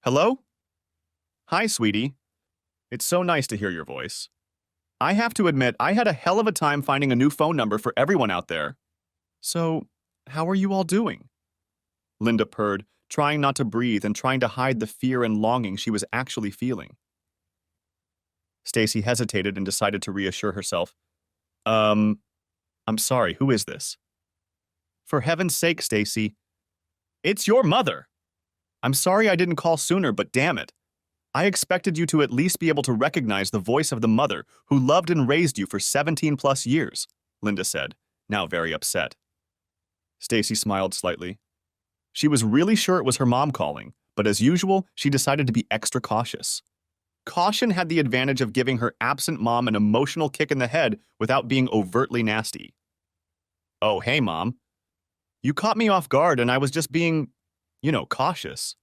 Hello? Hi, sweetie. It's so nice to hear your voice. I have to admit, I had a hell of a time finding a new phone number for everyone out there. So, how are you all doing? Linda purred, trying not to breathe and trying to hide the fear and longing she was actually feeling. Stacy hesitated and decided to reassure herself. Um, I'm sorry, who is this? For heaven's sake, Stacy. It's your mother! I'm sorry I didn't call sooner, but damn it. I expected you to at least be able to recognize the voice of the mother who loved and raised you for 17 plus years, Linda said, now very upset. Stacy smiled slightly. She was really sure it was her mom calling, but as usual, she decided to be extra cautious. Caution had the advantage of giving her absent mom an emotional kick in the head without being overtly nasty. Oh, hey, Mom. You caught me off guard and I was just being, cautious.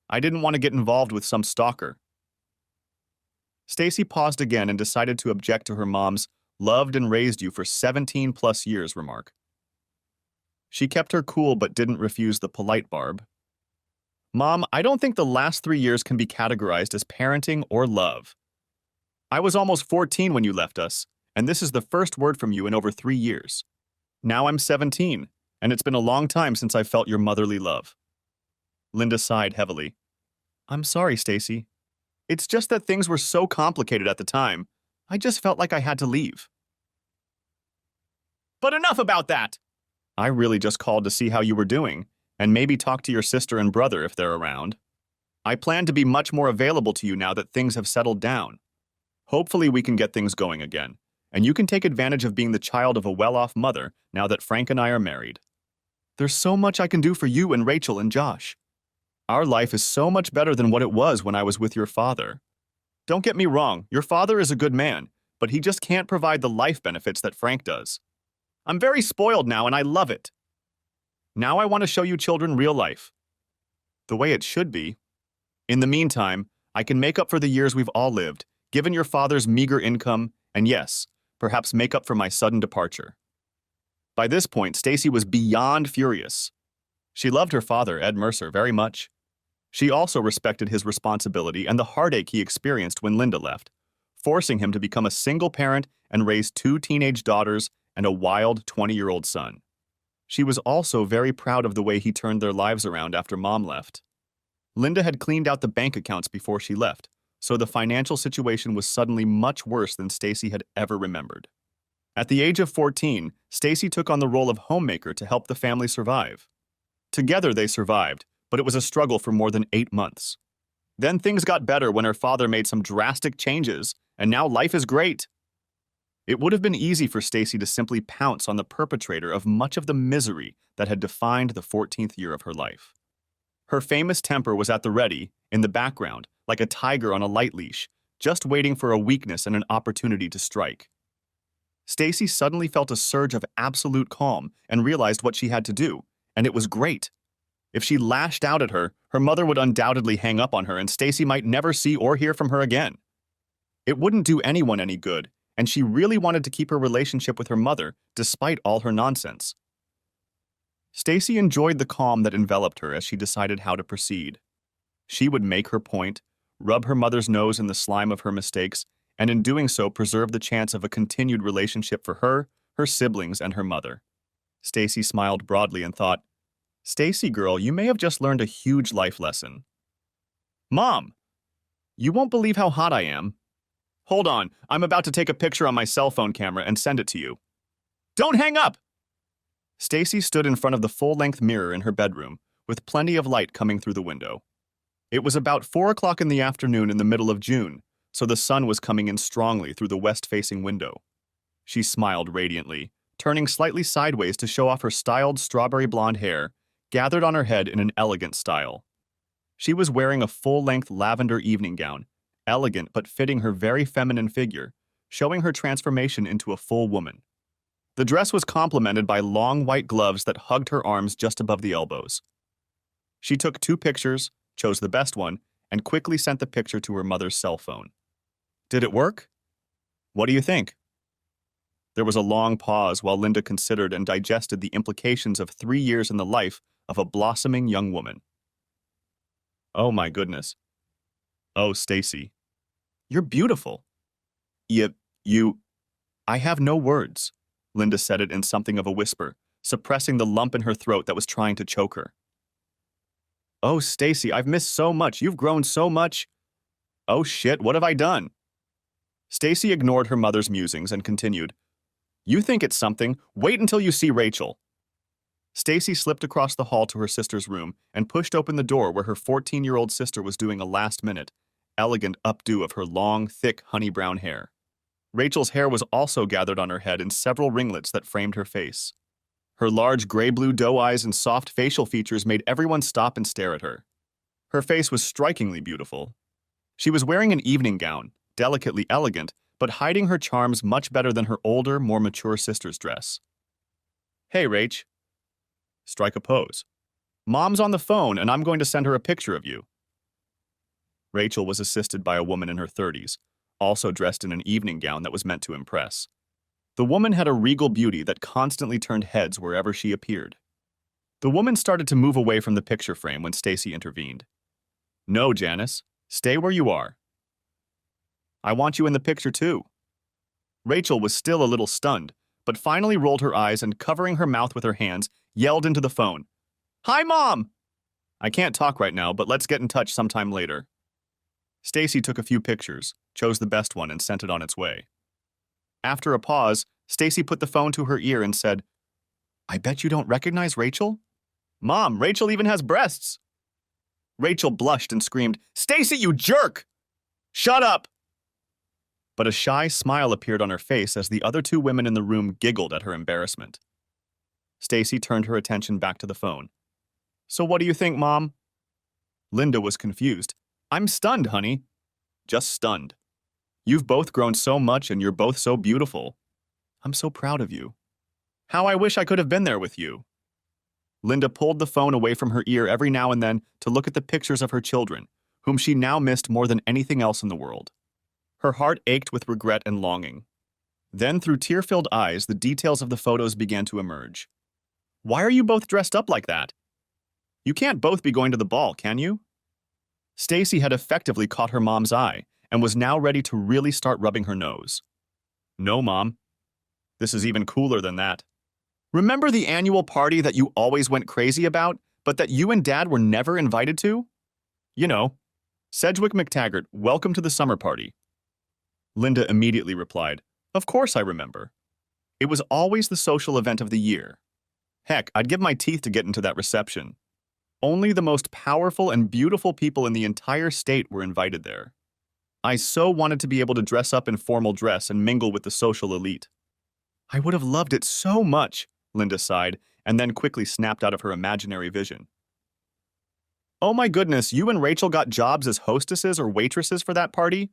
I didn't want to get involved with some stalker. Stacy paused again and decided to object to her mom's loved and raised you for 17 plus years remark. She kept her cool but didn't refuse the polite barb. Mom, I don't think the last 3 years can be categorized as parenting or love. I was almost 14 when you left us, and this is the first word from you in over 3 years. Now I'm 17, and it's been a long time since I felt your motherly love. Linda sighed heavily. I'm sorry, Stacy. It's just that things were so complicated at the time. I just felt like I had to leave. But enough about that! I really just called to see how you were doing, and maybe talk to your sister and brother if they're around. I plan to be much more available to you now that things have settled down. Hopefully we can get things going again, and you can take advantage of being the child of a well-off mother now that Frank and I are married. There's so much I can do for you and Rachel and Josh. Our life is so much better than what it was when I was with your father. Don't get me wrong, your father is a good man, but he just can't provide the life benefits that Frank does. I'm very spoiled now and I love it. Now I want to show you children real life. The way it should be. In the meantime, I can make up for the years we've all lived, given your father's meager income, and yes, perhaps make up for my sudden departure. By this point, Stacy was beyond furious. She loved her father, Ed Mercer, very much. She also respected his responsibility and the heartache he experienced when Linda left, forcing him to become a single parent and raise 2 teenage daughters and a wild 20-year-old son. She was also very proud of the way he turned their lives around after Mom left. Linda had cleaned out the bank accounts before she left, so the financial situation was suddenly much worse than Stacy had ever remembered. At the age of 14, Stacy took on the role of homemaker to help the family survive. Together they survived, but it was a struggle for more than 8 months. Then things got better when her father made some drastic changes, and now life is great. It would have been easy for Stacy to simply pounce on the perpetrator of much of the misery that had defined the 14th year of her life. Her famous temper was at the ready, in the background, like a tiger on a light leash, just waiting for a weakness and an opportunity to strike. Stacy suddenly felt a surge of absolute calm and realized what she had to do, and it was great. If she lashed out at her, her mother would undoubtedly hang up on her and Stacy might never see or hear from her again. It wouldn't do anyone any good, and she really wanted to keep her relationship with her mother despite all her nonsense. Stacy enjoyed the calm that enveloped her as she decided how to proceed. She would make her point, rub her mother's nose in the slime of her mistakes, and in doing so preserve the chance of a continued relationship for her, her siblings, and her mother. Stacy smiled broadly and thought, Stacy girl, you may have just learned a huge life lesson. Mom, you won't believe how hot I am. Hold on, I'm about to take a picture on my cell phone camera and send it to you. Don't hang up! Stacy stood in front of the full-length mirror in her bedroom, with plenty of light coming through the window. It was about 4 o'clock in the afternoon in the middle of June, so the sun was coming in strongly through the west-facing window. She smiled radiantly, turning slightly sideways to show off her styled strawberry blonde hair, gathered on her head in an elegant style. She was wearing a full-length lavender evening gown, elegant but fitting her very feminine figure, showing her transformation into a full woman. The dress was complemented by long white gloves that hugged her arms just above the elbows. She took 2 pictures, chose the best one, and quickly sent the picture to her mother's cell phone. Did it work? What do you think? There was a long pause while Linda considered and digested the implications of 3 years in the life of a blossoming young woman. Oh my goodness. Oh, Stacy. You're beautiful. You, you, I have no words. Linda said it in something of a whisper, suppressing the lump in her throat that was trying to choke her. Oh, Stacy, I've missed so much. You've grown so much. Oh shit, what have I done? Stacy ignored her mother's musings and continued. You think it's something? Wait until you see Rachel. Stacy slipped across the hall to her sister's room and pushed open the door where her 14-year-old sister was doing a last-minute, elegant updo of her long, thick, honey-brown hair. Rachel's hair was also gathered on her head in several ringlets that framed her face. Her large gray-blue doe eyes and soft facial features made everyone stop and stare at her. Her face was strikingly beautiful. She was wearing an evening gown, delicately elegant, but hiding her charms much better than her older, more mature sister's dress. Hey, Rach. Strike a pose. Mom's on the phone, and I'm going to send her a picture of you. Rachel was assisted by a woman in her 30s, also dressed in an evening gown that was meant to impress. The woman had a regal beauty that constantly turned heads wherever she appeared. The woman started to move away from the picture frame when Stacy intervened. No, Janice. Stay where you are. I want you in the picture too. Rachel was still a little stunned, but finally rolled her eyes and, covering her mouth with her hands, yelled into the phone. Hi, Mom! I can't talk right now, but let's get in touch sometime later. Stacy took a few pictures, chose the best one, and sent it on its way. After a pause, Stacy put the phone to her ear and said, I bet you don't recognize Rachel? Mom, Rachel even has breasts! Rachel blushed and screamed, Stacy, you jerk! Shut up! But a shy smile appeared on her face as the other two women in the room giggled at her embarrassment. Stacy turned her attention back to the phone. So what do you think, Mom? Linda was confused. I'm stunned, honey. Just stunned. You've both grown so much and you're both so beautiful. I'm so proud of you. How I wish I could have been there with you. Linda pulled the phone away from her ear every now and then to look at the pictures of her children, whom she now missed more than anything else in the world. Her heart ached with regret and longing. Then, through tear-filled eyes, the details of the photos began to emerge. Why are you both dressed up like that? You can't both be going to the ball, can you? Stacy had effectively caught her mom's eye and was now ready to really start rubbing her nose. No, Mom. This is even cooler than that. Remember the annual party that you always went crazy about, but that you and Dad were never invited to? You know, Sedgwick McTaggart, welcome to the summer party. Linda immediately replied, Of course I remember. It was always the social event of the year. Heck, I'd give my teeth to get into that reception. Only the most powerful and beautiful people in the entire state were invited there. I so wanted to be able to dress up in formal dress and mingle with the social elite. I would have loved it so much, Linda sighed, and then quickly snapped out of her imaginary vision. Oh my goodness, you and Rachel got jobs as hostesses or waitresses for that party?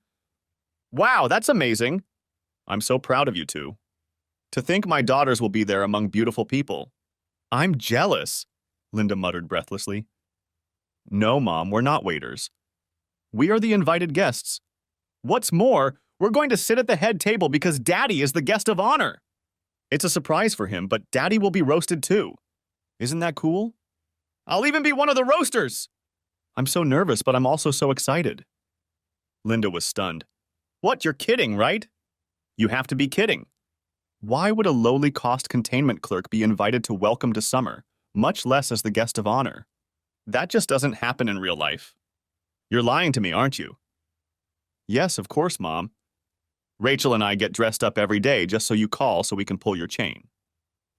Wow, that's amazing. I'm so proud of you two. To think my daughters will be there among beautiful people. I'm jealous, Linda muttered breathlessly. No, Mom, we're not waiters. We are the invited guests. What's more, we're going to sit at the head table because Daddy is the guest of honor. It's a surprise for him, but Daddy will be roasted too. Isn't that cool? I'll even be one of the roasters! I'm so nervous, but I'm also so excited. Linda was stunned. What, you're kidding, right? You have to be kidding. Why would a lowly cost containment clerk be invited to Welcome to Summer, much less as the guest of honor? That just doesn't happen in real life. You're lying to me, aren't you? Yes, of course, Mom. Rachel and I get dressed up every day just so you call so we can pull your chain.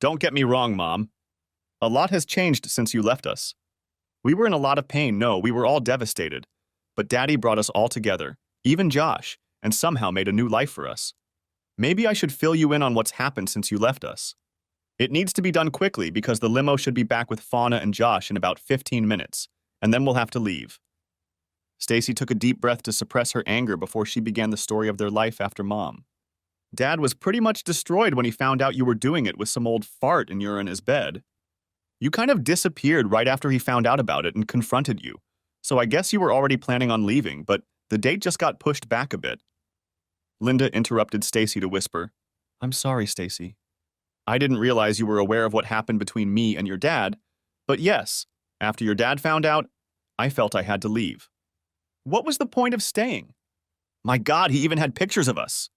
Don't get me wrong, Mom. A lot has changed since you left us. We were in a lot of pain, no, we were all devastated. But Daddy brought us all together, even Josh, and somehow made a new life for us. Maybe I should fill you in on what's happened since you left us. It needs to be done quickly because the limo should be back with Fauna and Josh in about 15 minutes, and then we'll have to leave. Stacy took a deep breath to suppress her anger before she began the story of their life after Mom. Dad was pretty much destroyed when he found out you were doing it with some old fart and you're in his bed. You kind of disappeared right after he found out about it and confronted you, so I guess you were already planning on leaving, but the date just got pushed back a bit. Linda interrupted Stacy to whisper, I'm sorry, Stacy. I didn't realize you were aware of what happened between me and your dad, but yes, after your dad found out, I felt I had to leave. What was the point of staying? My God, he even had pictures of us.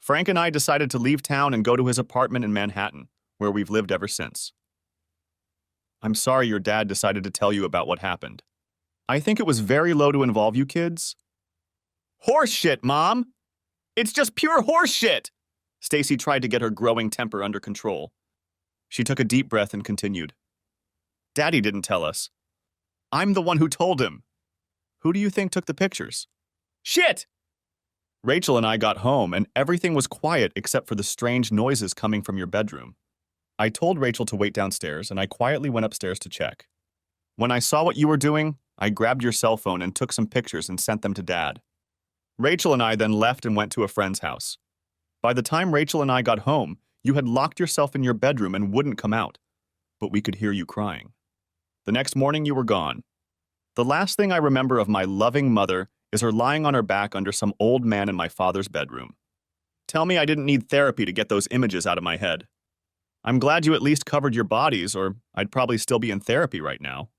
Frank and I decided to leave town and go to his apartment in Manhattan, where we've lived ever since. I'm sorry your dad decided to tell you about what happened. I think it was very low to involve you kids. Horse shit, Mom! It's just pure horse shit! Stacy tried to get her growing temper under control. She took a deep breath and continued. Daddy didn't tell us. I'm the one who told him. Who do you think took the pictures? Shit! Rachel and I got home and everything was quiet except for the strange noises coming from your bedroom. I told Rachel to wait downstairs and I quietly went upstairs to check. When I saw what you were doing, I grabbed your cell phone and took some pictures and sent them to Dad. Rachel and I then left and went to a friend's house. By the time Rachel and I got home, you had locked yourself in your bedroom and wouldn't come out, but we could hear you crying. The next morning you were gone. The last thing I remember of my loving mother is her lying on her back under some old man in my father's bedroom. Tell me I didn't need therapy to get those images out of my head. I'm glad you at least covered your bodies, or I'd probably still be in therapy right now.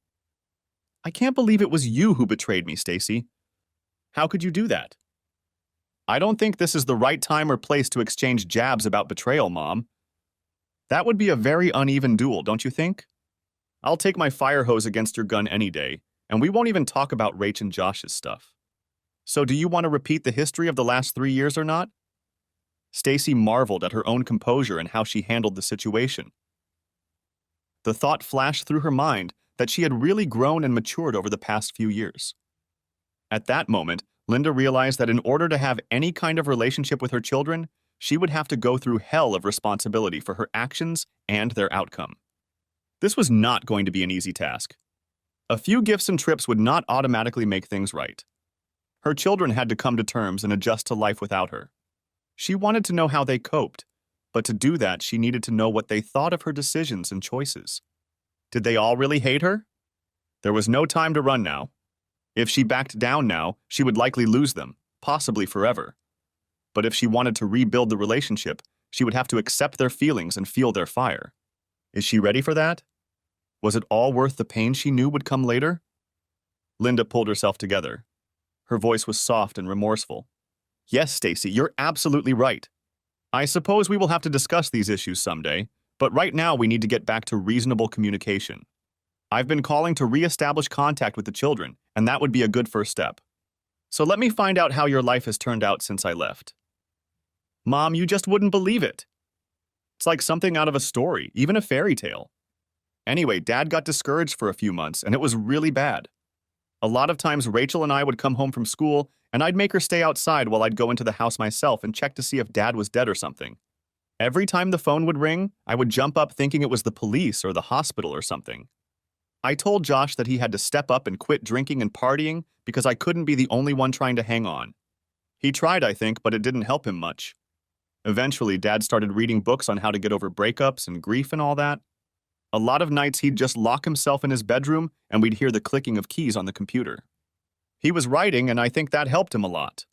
I can't believe it was you who betrayed me, Stacy. How could you do that? I don't think this is the right time or place to exchange jabs about betrayal, Mom. That would be a very uneven duel, don't you think? I'll take my fire hose against your gun any day, and we won't even talk about Rach and Josh's stuff. So do you want to repeat the history of the last 3 years or not? Stacy marveled at her own composure and how she handled the situation. The thought flashed through her mind that she had really grown and matured over the past few years. At that moment, Linda realized that in order to have any kind of relationship with her children, she would have to go through hell of responsibility for her actions and their outcome. This was not going to be an easy task. A few gifts and trips would not automatically make things right. Her children had to come to terms and adjust to life without her. She wanted to know how they coped, but to do that, she needed to know what they thought of her decisions and choices. Did they all really hate her? There was no time to run now. If she backed down now, she would likely lose them, possibly forever. But if she wanted to rebuild the relationship, she would have to accept their feelings and feel their fire. Is she ready for that? Was it all worth the pain she knew would come later? Linda pulled herself together. Her voice was soft and remorseful. Yes, Stacy, you're absolutely right. I suppose we will have to discuss these issues someday, but right now we need to get back to reasonable communication. I've been calling to re-establish contact with the children, and that would be a good first step. So let me find out how your life has turned out since I left. Mom, you just wouldn't believe it. It's like something out of a story, even a fairy tale. Anyway, Dad got discouraged for a few months, and it was really bad. A lot of times Rachel and I would come home from school, and I'd make her stay outside while I'd go into the house myself and check to see if Dad was dead or something. Every time the phone would ring, I would jump up thinking it was the police or the hospital or something. I told Josh that he had to step up and quit drinking and partying because I couldn't be the only one trying to hang on. He tried, I think, but it didn't help him much. Eventually, Dad started reading books on how to get over breakups and grief and all that. A lot of nights he'd just lock himself in his bedroom and we'd hear the clicking of keys on the computer. He was writing, and I think that helped him a lot.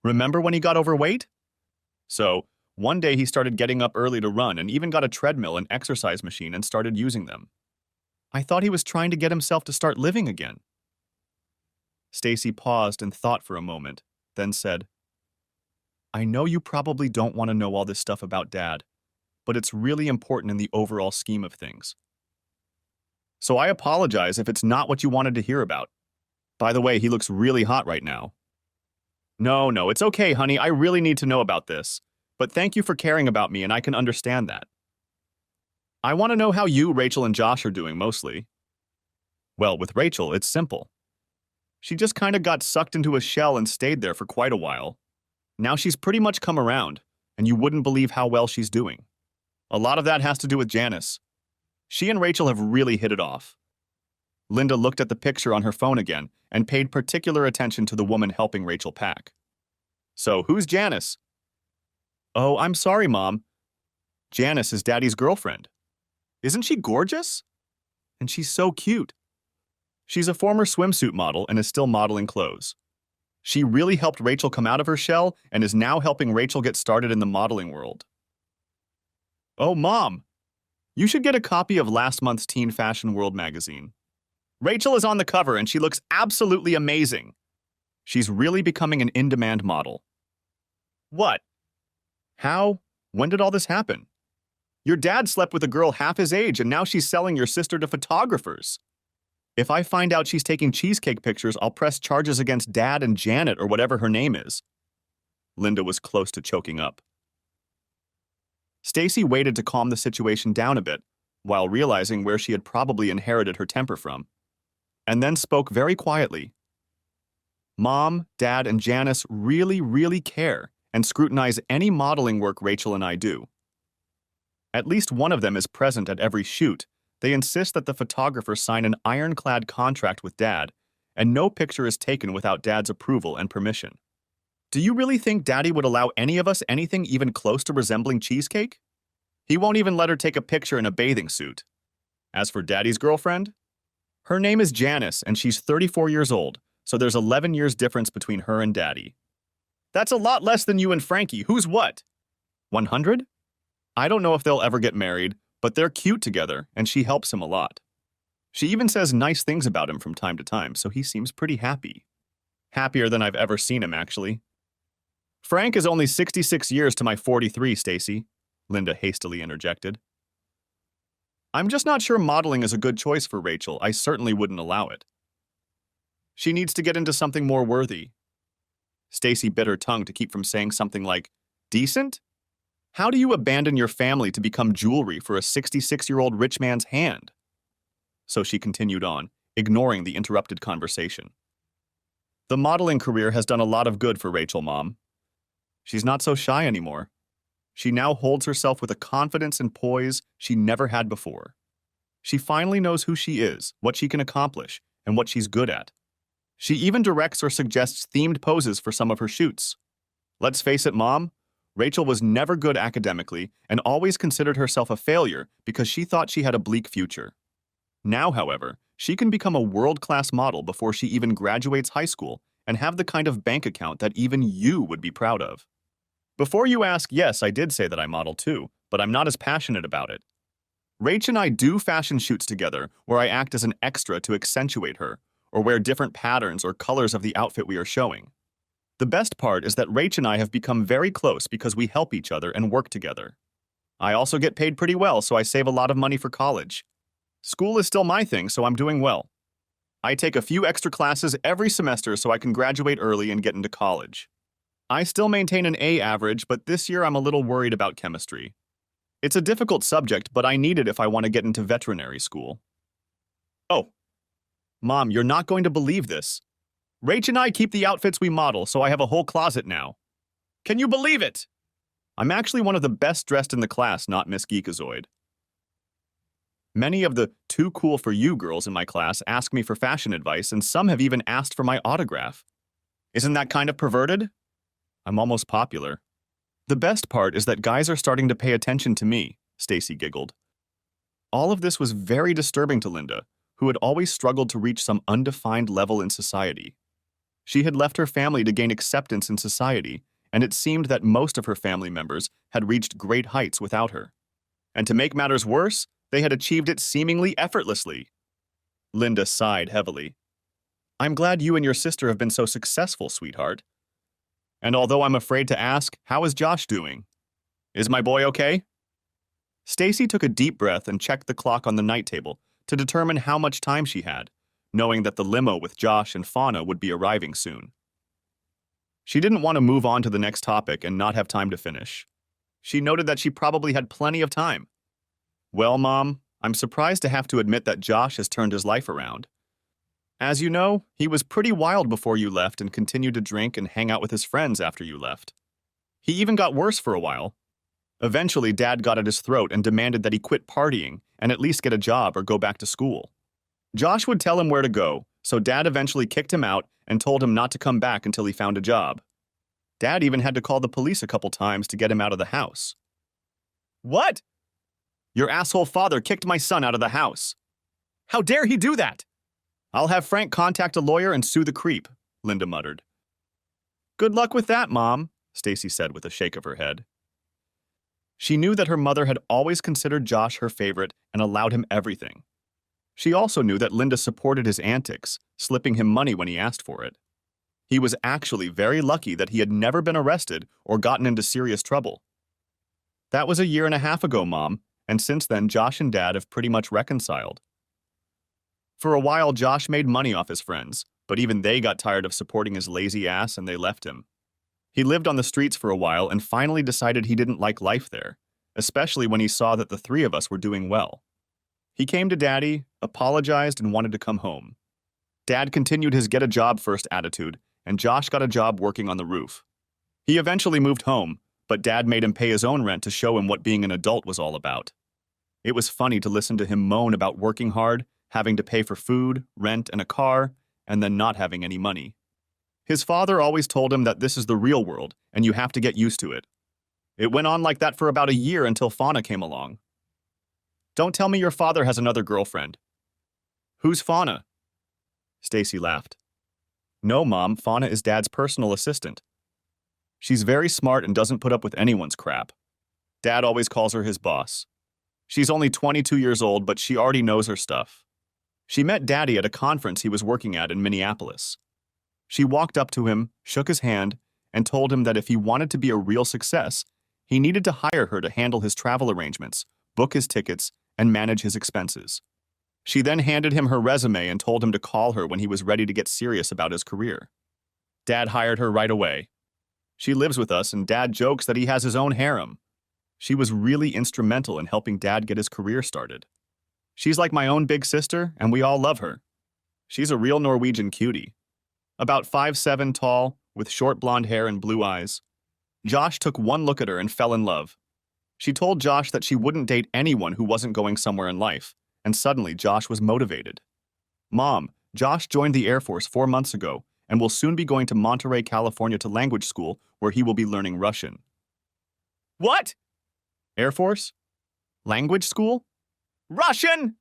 Remember when he got overweight? So, one day he started getting up early to run and even got a treadmill and exercise machine and started using them. I thought he was trying to get himself to start living again. Stacy paused and thought for a moment, then said, I know you probably don't want to know all this stuff about Dad, but it's really important in the overall scheme of things. So I apologize if it's not what you wanted to hear about. By the way, he looks really hot right now. No, it's okay, honey. I really need to know about this. But thank you for caring about me, and I can understand that. I want to know how you, Rachel, and Josh are doing mostly. Well, with Rachel, it's simple. She just kind of got sucked into a shell and stayed there for quite a while. Now she's pretty much come around, and you wouldn't believe how well she's doing. A lot of that has to do with Janice. She and Rachel have really hit it off. Linda looked at the picture on her phone again and paid particular attention to the woman helping Rachel pack. So, who's Janice? Oh, I'm sorry, Mom. Janice is Daddy's girlfriend. Isn't she gorgeous? And she's so cute. She's a former swimsuit model and is still modeling clothes. She really helped Rachel come out of her shell and is now helping Rachel get started in the modeling world. Oh, Mom! You should get a copy of last month's Teen Fashion World magazine. Rachel is on the cover and she looks absolutely amazing. She's really becoming an in-demand model. What? How? When did all this happen? Your dad slept with a girl half his age and now she's selling your sister to photographers. If I find out she's taking cheesecake pictures, I'll press charges against Dad and Janet or whatever her name is. Linda was close to choking up. Stacy waited to calm the situation down a bit, while realizing where she had probably inherited her temper from, and then spoke very quietly. Mom, Dad, and Janice really care and scrutinize any modeling work Rachel and I do. At least one of them is present at every shoot. They insist that the photographer sign an ironclad contract with Dad, and no picture is taken without Dad's approval and permission. Do you really think Daddy would allow any of us anything even close to resembling cheesecake? He won't even let her take a picture in a bathing suit. As for Daddy's girlfriend, her name is Janice and she's 34 years old, so there's 11 years difference between her and Daddy. That's a lot less than you and Frankie. Who's what? 100? I don't know if they'll ever get married, but they're cute together and she helps him a lot. She even says nice things about him from time to time, so he seems pretty happy. Happier than I've ever seen him, actually. Frank is only 66 years to my 43, Stacy, Linda hastily interjected. I'm just not sure modeling is a good choice for Rachel. I certainly wouldn't allow it. She needs to get into something more worthy. Stacy bit her tongue to keep from saying something like, decent? How do you abandon your family to become jewelry for a 66-year-old rich man's hand? So she continued on, ignoring the interrupted conversation. The modeling career has done a lot of good for Rachel, Mom. She's not so shy anymore. She now holds herself with a confidence and poise she never had before. She finally knows who she is, what she can accomplish, and what she's good at. She even directs or suggests themed poses for some of her shoots. Let's face it, Mom, Rachel was never good academically and always considered herself a failure because she thought she had a bleak future. Now, however, she can become a world-class model before she even graduates high school and have the kind of bank account that even you would be proud of. Before you ask, yes, I did say that I model too, but I'm not as passionate about it. Rach and I do fashion shoots together where I act as an extra to accentuate her, or wear different patterns or colors of the outfit we are showing. The best part is that Rach and I have become very close because we help each other and work together. I also get paid pretty well, so I save a lot of money for college. School is still my thing, so I'm doing well. I take a few extra classes every semester so I can graduate early and get into college. I still maintain an A average, but this year I'm a little worried about chemistry. It's a difficult subject, but I need it if I want to get into veterinary school. Oh, Mom, you're not going to believe this. Rach and I keep the outfits we model, so I have a whole closet now. Can you believe it? I'm actually one of the best dressed in the class, not Miss Geekazoid. Many of the too cool for you girls in my class ask me for fashion advice, and some have even asked for my autograph. Isn't that kind of perverted? I'm almost popular. The best part is that guys are starting to pay attention to me, Stacy giggled. All of this was very disturbing to Linda, who had always struggled to reach some undefined level in society. She had left her family to gain acceptance in society, and it seemed that most of her family members had reached great heights without her. And to make matters worse, they had achieved it seemingly effortlessly. Linda sighed heavily. I'm glad you and your sister have been so successful, sweetheart. And although I'm afraid to ask, how is Josh doing? Is my boy okay? Stacy took a deep breath and checked the clock on the night table to determine how much time she had, knowing that the limo with Josh and Fauna would be arriving soon. She didn't want to move on to the next topic and not have time to finish. She noted that she probably had plenty of time. Well, Mom, I'm surprised to have to admit that Josh has turned his life around. As you know, he was pretty wild before you left and continued to drink and hang out with his friends after you left. He even got worse for a while. Eventually, Dad got at his throat and demanded that he quit partying and at least get a job or go back to school. Josh would tell him where to go, so Dad eventually kicked him out and told him not to come back until he found a job. Dad even had to call the police a couple times to get him out of the house. What? Your asshole father kicked my son out of the house. How dare he do that? I'll have Frank contact a lawyer and sue the creep, Linda muttered. Good luck with that, Mom, Stacy said with a shake of her head. She knew that her mother had always considered Josh her favorite and allowed him everything. She also knew that Linda supported his antics, slipping him money when he asked for it. He was actually very lucky that he had never been arrested or gotten into serious trouble. That was a year and a half ago, Mom, and since then Josh and Dad have pretty much reconciled. For a while, Josh made money off his friends, but even they got tired of supporting his lazy ass and they left him. He lived on the streets for a while and finally decided he didn't like life there, especially when he saw that the three of us were doing well. He came to Daddy, apologized, and wanted to come home. Dad continued his get-a-job-first attitude, and Josh got a job working on the roof. He eventually moved home, but Dad made him pay his own rent to show him what being an adult was all about. It was funny to listen to him moan about working hard, having to pay for food, rent, and a car, and then not having any money. His father always told him that this is the real world, and you have to get used to it. It went on like that for about a year until Fauna came along. Don't tell me your father has another girlfriend. Who's Fauna? Stacy laughed. No, Mom, Fauna is Dad's personal assistant. She's very smart and doesn't put up with anyone's crap. Dad always calls her his boss. She's only 22 years old, but she already knows her stuff. She met Daddy at a conference he was working at in Minneapolis. She walked up to him, shook his hand, and told him that if he wanted to be a real success, he needed to hire her to handle his travel arrangements, book his tickets, and manage his expenses. She then handed him her resume and told him to call her when he was ready to get serious about his career. Dad hired her right away. She lives with us, and Dad jokes that he has his own harem. She was really instrumental in helping Dad get his career started. She's like my own big sister, and we all love her. She's a real Norwegian cutie. About 5'7" tall, with short blonde hair and blue eyes. Josh took one look at her and fell in love. She told Josh that she wouldn't date anyone who wasn't going somewhere in life, and suddenly Josh was motivated. Mom, Josh joined the Air Force 4 months ago and will soon be going to Monterey, California to language school where he will be learning Russian. What? Air Force? Language school? Russian?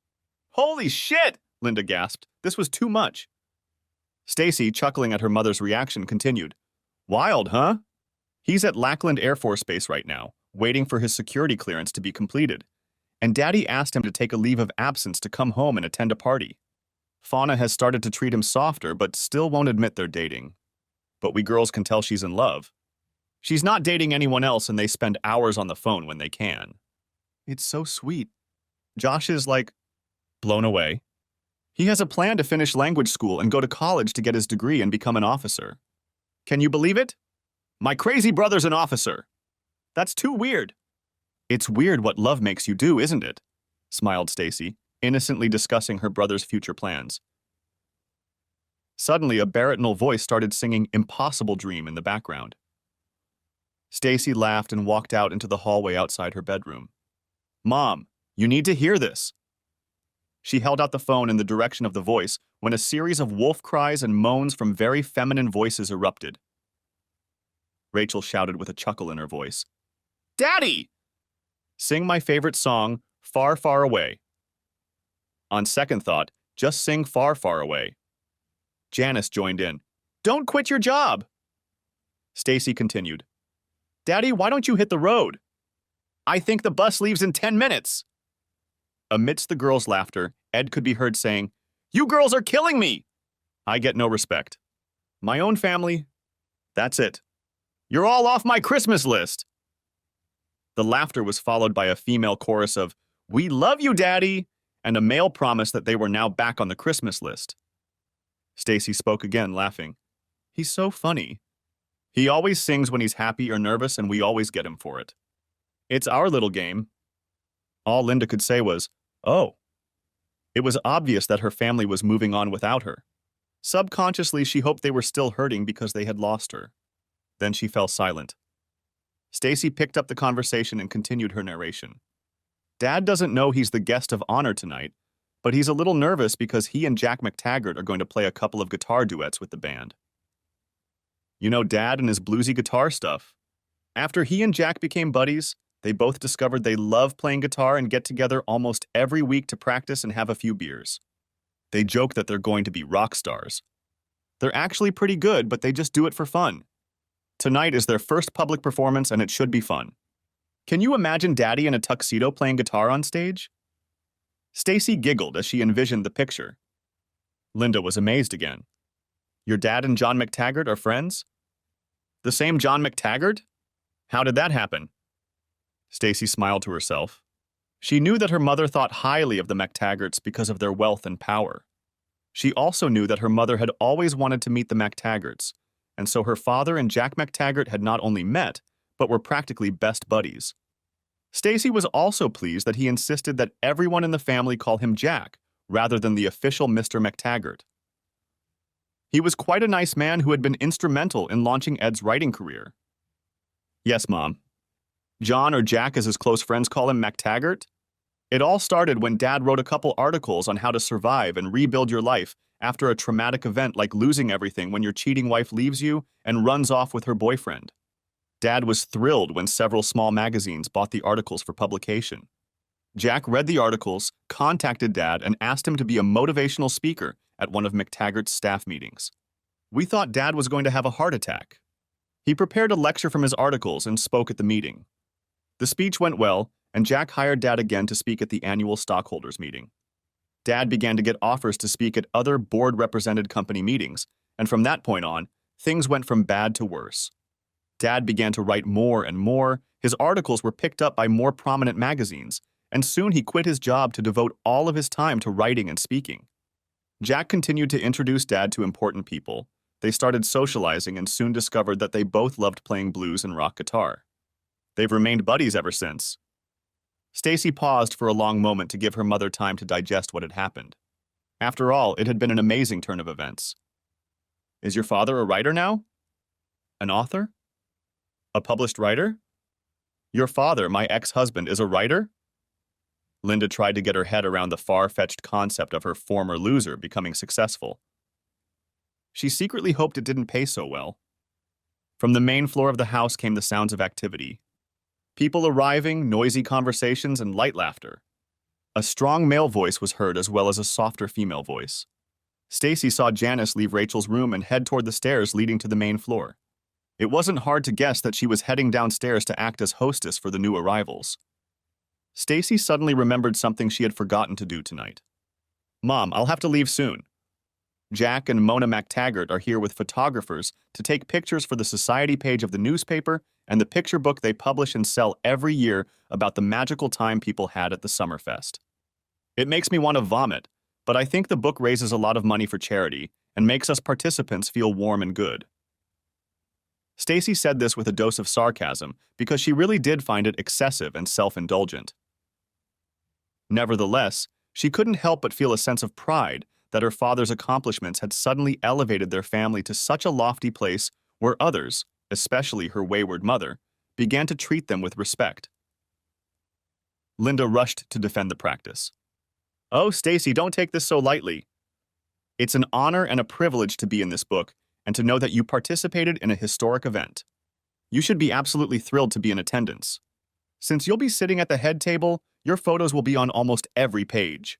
Holy shit, Linda gasped. This was too much. Stacy, chuckling at her mother's reaction, continued. Wild, huh? He's at Lackland Air Force Base right now, waiting for his security clearance to be completed, and Daddy asked him to take a leave of absence to come home and attend a party. Fauna has started to treat him softer, but still won't admit they're dating. But we girls can tell she's in love. She's not dating anyone else, and they spend hours on the phone when they can. It's so sweet. Josh is, blown away. He has a plan to finish language school and go to college to get his degree and become an officer. Can you believe it? My crazy brother's an officer. That's too weird. It's weird what love makes you do, isn't it? Smiled Stacy, innocently discussing her brother's future plans. Suddenly, a baritone voice started singing Impossible Dream in the background. Stacy laughed and walked out into the hallway outside her bedroom. Mom, you need to hear this. She held out the phone in the direction of the voice when a series of wolf cries and moans from very feminine voices erupted. Rachel shouted with a chuckle in her voice. Daddy! Sing my favorite song, Far, Far Away. On second thought, just sing Far, Far Away. Janice joined in. Don't quit your job! Stacy continued. Daddy, why don't you hit the road? I think the bus leaves in 10 minutes. Amidst the girls' laughter, Ed could be heard saying, You girls are killing me! I get no respect. My own family, that's it. You're all off my Christmas list. The laughter was followed by a female chorus of, We love you, Daddy, and a male promise that they were now back on the Christmas list. Stacy spoke again, laughing. He's so funny. He always sings when he's happy or nervous, and we always get him for it. It's our little game. All Linda could say was, Oh. It was obvious that her family was moving on without her. Subconsciously, she hoped they were still hurting because they had lost her. Then she fell silent. Stacy picked up the conversation and continued her narration. Dad doesn't know he's the guest of honor tonight, but he's a little nervous because he and Jack McTaggart are going to play a couple of guitar duets with the band. You know Dad and his bluesy guitar stuff. After he and Jack became buddies, they both discovered they love playing guitar and get together almost every week to practice and have a few beers. They joke that they're going to be rock stars. They're actually pretty good, but they just do it for fun. Tonight is their first public performance, and it should be fun. Can you imagine Daddy in a tuxedo playing guitar on stage? Stacy giggled as she envisioned the picture. Linda was amazed again. Your dad and John McTaggart are friends? The same John McTaggart? How did that happen? Stacy smiled to herself. She knew that her mother thought highly of the McTaggarts because of their wealth and power. She also knew that her mother had always wanted to meet the McTaggarts, and so her father and Jack McTaggart had not only met, but were practically best buddies. Stacy was also pleased that he insisted that everyone in the family call him Jack, rather than the official Mr. McTaggart. He was quite a nice man who had been instrumental in launching Ed's writing career. Yes, Mom. John, or Jack as his close friends call him, McTaggart? It all started when Dad wrote a couple articles on how to survive and rebuild your life after a traumatic event like losing everything when your cheating wife leaves you and runs off with her boyfriend. Dad was thrilled when several small magazines bought the articles for publication. Jack read the articles, contacted Dad, and asked him to be a motivational speaker at one of McTaggart's staff meetings. We thought Dad was going to have a heart attack. He prepared a lecture from his articles and spoke at the meeting. The speech went well, and Jack hired Dad again to speak at the annual stockholders meeting. Dad began to get offers to speak at other board-represented company meetings, and from that point on, things went from bad to worse. Dad began to write more and more, his articles were picked up by more prominent magazines, and soon he quit his job to devote all of his time to writing and speaking. Jack continued to introduce Dad to important people. They started socializing and soon discovered that they both loved playing blues and rock guitar. They've remained buddies ever since. Stacy paused for a long moment to give her mother time to digest what had happened. After all, it had been an amazing turn of events. Is your father a writer now? An author? A published writer? Your father, my ex-husband, is a writer? Linda tried to get her head around the far-fetched concept of her former loser becoming successful. She secretly hoped it didn't pay so well. From the main floor of the house came the sounds of activity. People arriving, noisy conversations, and light laughter. A strong male voice was heard as well as a softer female voice. Stacy saw Janice leave Rachel's room and head toward the stairs leading to the main floor. It wasn't hard to guess that she was heading downstairs to act as hostess for the new arrivals. Stacy suddenly remembered something she had forgotten to do tonight. Mom, I'll have to leave soon. Jack and Mona McTaggart are here with photographers to take pictures for the society page of the newspaper and the picture book they publish and sell every year about the magical time people had at the Summerfest. It makes me want to vomit, but I think the book raises a lot of money for charity and makes us participants feel warm and good. Stacy said this with a dose of sarcasm because she really did find it excessive and self-indulgent. Nevertheless, she couldn't help but feel a sense of pride that her father's accomplishments had suddenly elevated their family to such a lofty place where others, especially her wayward mother, began to treat them with respect. Linda rushed to defend the practice. Oh, Stacy, don't take this so lightly. It's an honor and a privilege to be in this book and to know that you participated in a historic event. You should be absolutely thrilled to be in attendance. Since you'll be sitting at the head table, your photos will be on almost every page.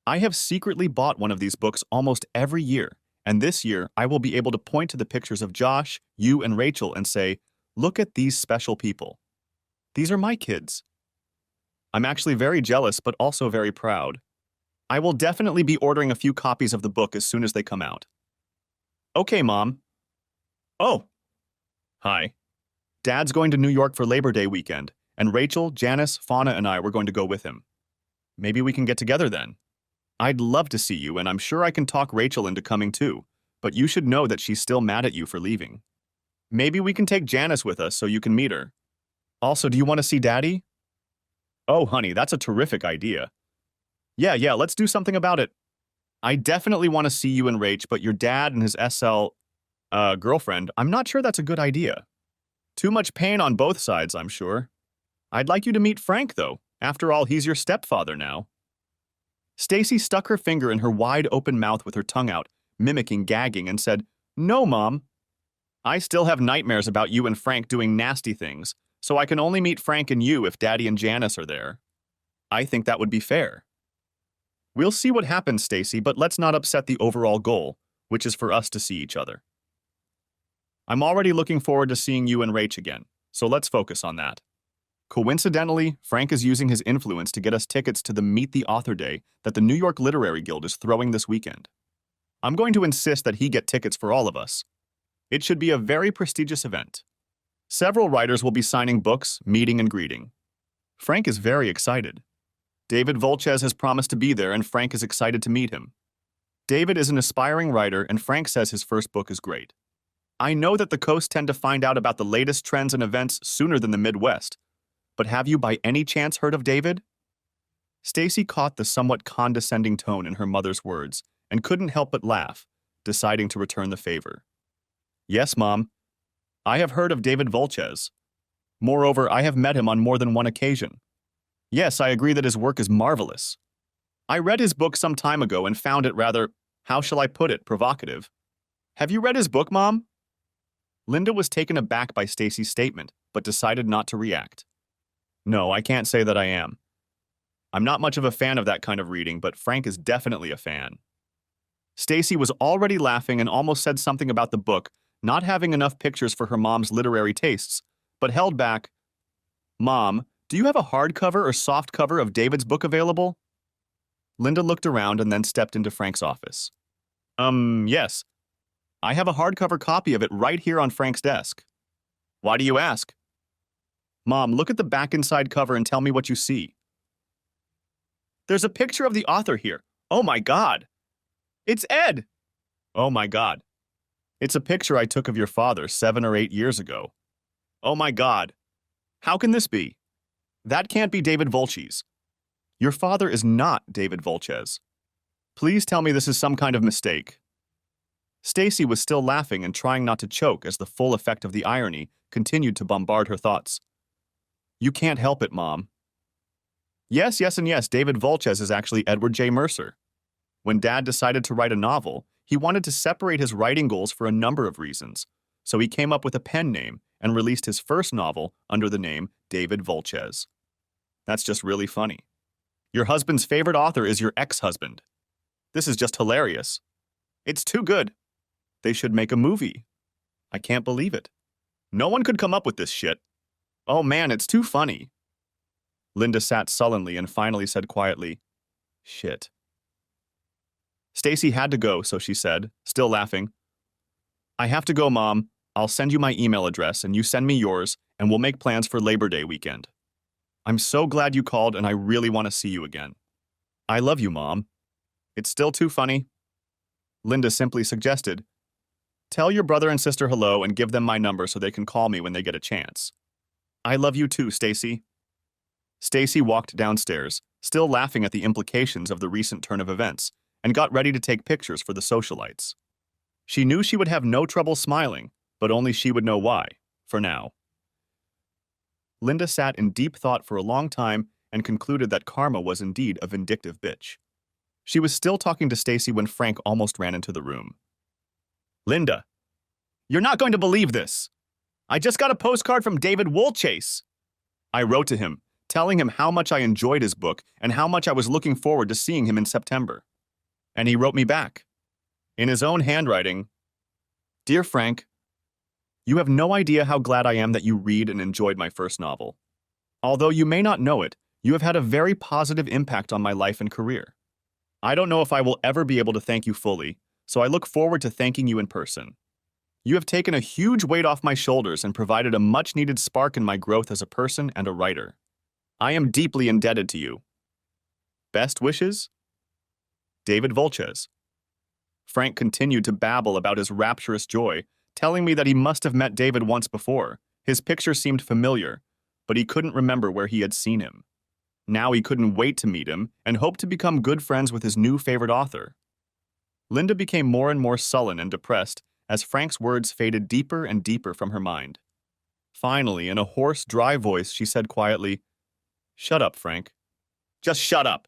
I have secretly bought one of these books almost every year, and this year I will be able to point to the pictures of Josh, you, and Rachel and say, look at these special people. These are my kids. I'm actually very jealous, but also very proud. I will definitely be ordering a few copies of the book as soon as they come out. Okay, Mom. Oh. Hi. Dad's going to New York for Labor Day weekend, and Rachel, Janice, Fauna, and I were going to go with him. Maybe we can get together then. I'd love to see you, and I'm sure I can talk Rachel into coming too, but you should know that she's still mad at you for leaving. Maybe we can take Janice with us so you can meet her. Also, do you want to see Daddy? Oh, honey, that's a terrific idea. Yeah, let's do something about it. I definitely want to see you and Rach, but your dad and his girlfriend, I'm not sure that's a good idea. Too much pain on both sides, I'm sure. I'd like you to meet Frank, though. After all, he's your stepfather now. Stacy stuck her finger in her wide-open mouth with her tongue out, mimicking gagging, and said, No, Mom. I still have nightmares about you and Frank doing nasty things, so I can only meet Frank and you if Daddy and Janice are there. I think that would be fair. We'll see what happens, Stacy, but let's not upset the overall goal, which is for us to see each other. I'm already looking forward to seeing you and Rach again, so let's focus on that. Coincidentally, Frank is using his influence to get us tickets to the Meet the Author Day that the New York Literary Guild is throwing this weekend. I'm going to insist that he get tickets for all of us. It should be a very prestigious event. Several writers will be signing books, meeting and greeting. Frank is very excited. David Volches has promised to be there and Frank is excited to meet him. David is an aspiring writer and Frank says his first book is great. I know that the coast tend to find out about the latest trends and events sooner than the Midwest, but have you by any chance heard of David? Stacy caught the somewhat condescending tone in her mother's words and couldn't help but laugh, deciding to return the favor. Yes, Mom. I have heard of David Volches. Moreover, I have met him on more than one occasion. Yes, I agree that his work is marvelous. I read his book some time ago and found it rather, how shall I put it, provocative. Have you read his book, Mom? Linda was taken aback by Stacy's statement, but decided not to react. No, I can't say that I am. I'm not much of a fan of that kind of reading, but Frank is definitely a fan. Stacy was already laughing and almost said something about the book not having enough pictures for her mom's literary tastes, but held back. Mom, do you have a hardcover or soft cover of David's book available? Linda looked around and then stepped into Frank's office. Yes. I have a hardcover copy of it right here on Frank's desk. Why do you ask? Mom, look at the back inside cover and tell me what you see. There's a picture of the author here. Oh my God. It's Ed. Oh my God. It's a picture I took of your father 7 or 8 years ago. Oh my God. How can this be? That can't be David Volches. Your father is not David Volches. Please tell me this is some kind of mistake. Stacy was still laughing and trying not to choke as the full effect of the irony continued to bombard her thoughts. You can't help it, Mom. Yes, David Volches is actually Edward J. Mercer. When Dad decided to write a novel, he wanted to separate his writing goals for a number of reasons, so he came up with a pen name and released his first novel under the name David Volches. That's just really funny. Your husband's favorite author is your ex-husband. This is just hilarious. It's too good. They should make a movie. I can't believe it. No one could come up with this shit. Oh man, it's too funny. Linda sat sullenly and finally said quietly, Shit. Stacy had to go, so she said, still laughing. I have to go, Mom. I'll send you my email address and you send me yours and we'll make plans for Labor Day weekend. I'm so glad you called and I really want to see you again. I love you, Mom. It's still too funny. Linda simply suggested, Tell your brother and sister hello and give them my number so they can call me when they get a chance. I love you too, Stacy. Stacy walked downstairs, still laughing at the implications of the recent turn of events, and got ready to take pictures for the socialites. She knew she would have no trouble smiling, but only she would know why, for now. Linda sat in deep thought for a long time and concluded that Karma was indeed a vindictive bitch. She was still talking to Stacy when Frank almost ran into the room. Linda, you're not going to believe this. I just got a postcard from David Volches. I wrote to him, telling him how much I enjoyed his book and how much I was looking forward to seeing him in September. And he wrote me back, in his own handwriting, Dear Frank, you have no idea how glad I am that you read and enjoyed my first novel. Although you may not know it, you have had a very positive impact on my life and career. I don't know if I will ever be able to thank you fully, so I look forward to thanking you in person. You have taken a huge weight off my shoulders and provided a much-needed spark in my growth as a person and a writer. I am deeply indebted to you. Best wishes? David Volches. Frank continued to babble about his rapturous joy, telling me that he must have met David once before. His picture seemed familiar, but he couldn't remember where he had seen him. Now he couldn't wait to meet him and hoped to become good friends with his new favorite author. Linda became more and more sullen and depressed as Frank's words faded deeper and deeper from her mind. Finally, in a hoarse, dry voice, she said quietly, Shut up, Frank. Just shut up.